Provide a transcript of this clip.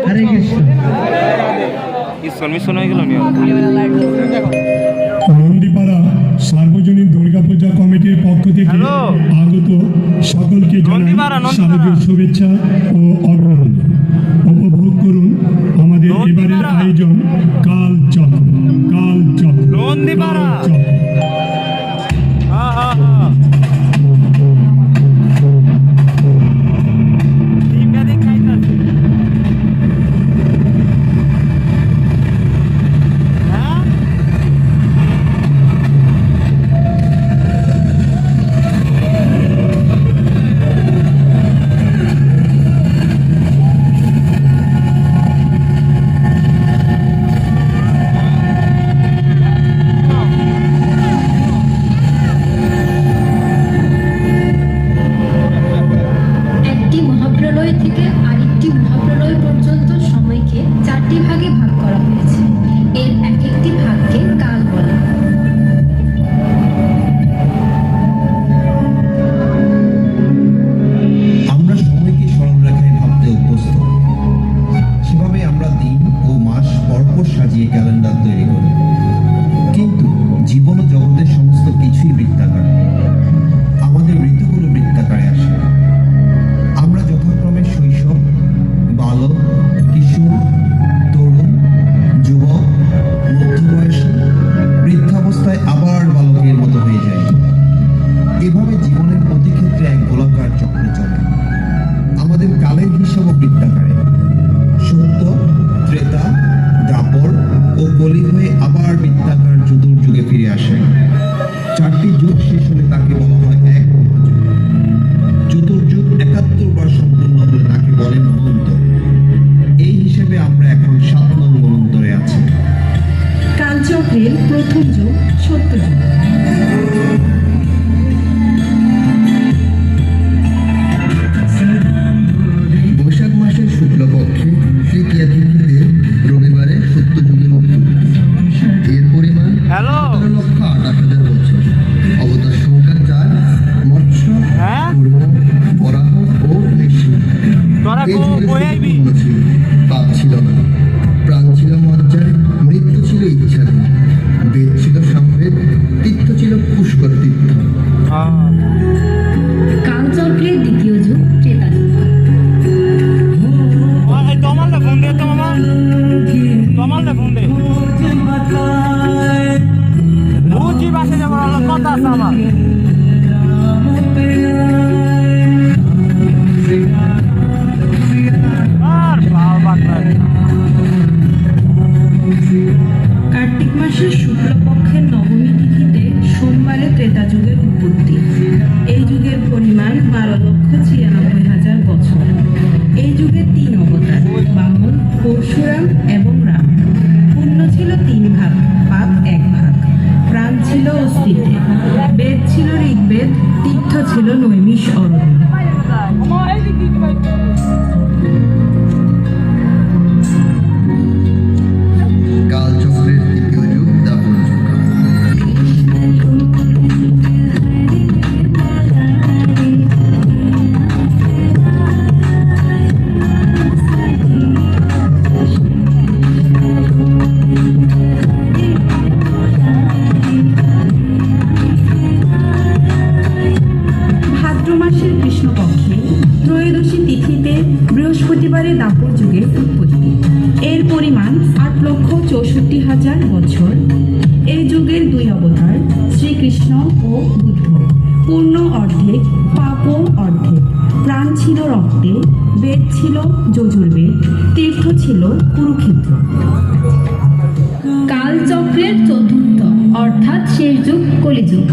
হরে কৃষ্ণ। নন্দীপাড়া সার্বজনীন দুর্গাপূজা কমিটির পক্ষ থেকে আগত সকলকে জানাই শারদীয় শুভেচ্ছা ও অভিনন্দন। উপভোগ করুন আমাদের এবারের আয়োজন কালচক্র। সাজিয়ে ক্যালেন্ডার তৈরি করি, কিন্তু জীবন ও জগতের সমস্ত কিছুই বৃত্তাকার। আমাদের ঋতুগুলো বৃত্তাকারে আসে। আমরা যথাক্রমে শৈশব, বালক, কিশোর, তরুণ, যুবক, মধ্যবয়সী, বৃদ্ধাবস্থায় আবার বালকের মতো হয়ে যায়। এভাবে জীবনের প্রতি ক্ষেত্রে এক গোলাকার চক্র চলে। আমাদের কালের হিসাবও বৃত্তাকারে। সত্য, ত্রেতা, দাপর ও কলি হয়ে আবার বৃত্তাকার চতুর্যুগে ফিরে আসে। চারটি যুগ শেষ হলে তাকে বলা হয় এক মহাযুগ। চতুর্যুগ ৭১ বার সম্পূর্ণ হলে তাকে বলে মন্বন্তর। এই হিসেবে আমরা এখন ৭ নং মন্বন্তরে আছি। কালচক্রের প্রথম যুগ সত্যযুগ। বৈশাখ মাসের শুক্লপক্ষে তৃতীয়া তিথিতে রবিবারে সত্যযুগের উৎপত্তি। এর পরিমাণ ১৭,২৮,০০০ বছর। অবতার সংখ্যা ৪, মৎস্য, কুর্ম, বরাহ ও নৃসিংহ। এই যুগের পূর্ণ ছিল, পাপ ছিল না, প্রাণ ছিল মজ্জায়, মৃত্যু ছিল ইচ্ছায়, বেদ ছিল সামবেদ, তীর্থ ছিল পুষ্কর তীর্থ। কালচক্রের দ্বিতীয় যুগ ত্রেতা যুগ। কার্তিক মাসের শুক্লপক্ষের নবমী তিথিতে সোমবারে ত্রেতা যুগের উৎপত্তি। এই যুগের পরিমাণ ১২,৯৬,০০০ বছর। এই যুগে ৩ অবতার, বামন, পরশুরাম এবং রাম। পুণ্য ছিল ৩ ভাগ, পাপ ১ ভাগ। প্রাণ ছিল অস্তিত্বে, বেদ ছিল ঋগ্বেদ, তীর্থ ছিল নৈমিষ অরণ্য। কালচক্রের তৃতীয় যুগ দাপর যুগ। ভাদ্র মাসের কৃষ্ণপক্ষে ত্রয়োদশী তিথিতে বৃহস্পতিবারে দাপর যুগের উৎপত্তি। এর পরিমাণ ৮,৬৪,০০০ বছর। এই যুগের 2 অবতার, শ্রীকৃষ্ণ ও বুদ্ধ। পূর্ণ অর্ধেক, পাপও অর্ধেক। প্রাণ ছিল রক্তে, বেদ ছিল যজুর্বেদ, তীর্থ ছিল কুরুক্ষেত্র। কালচক্রের চতুর্থ অর্থাৎ শেষ যুগ কলিযুগ।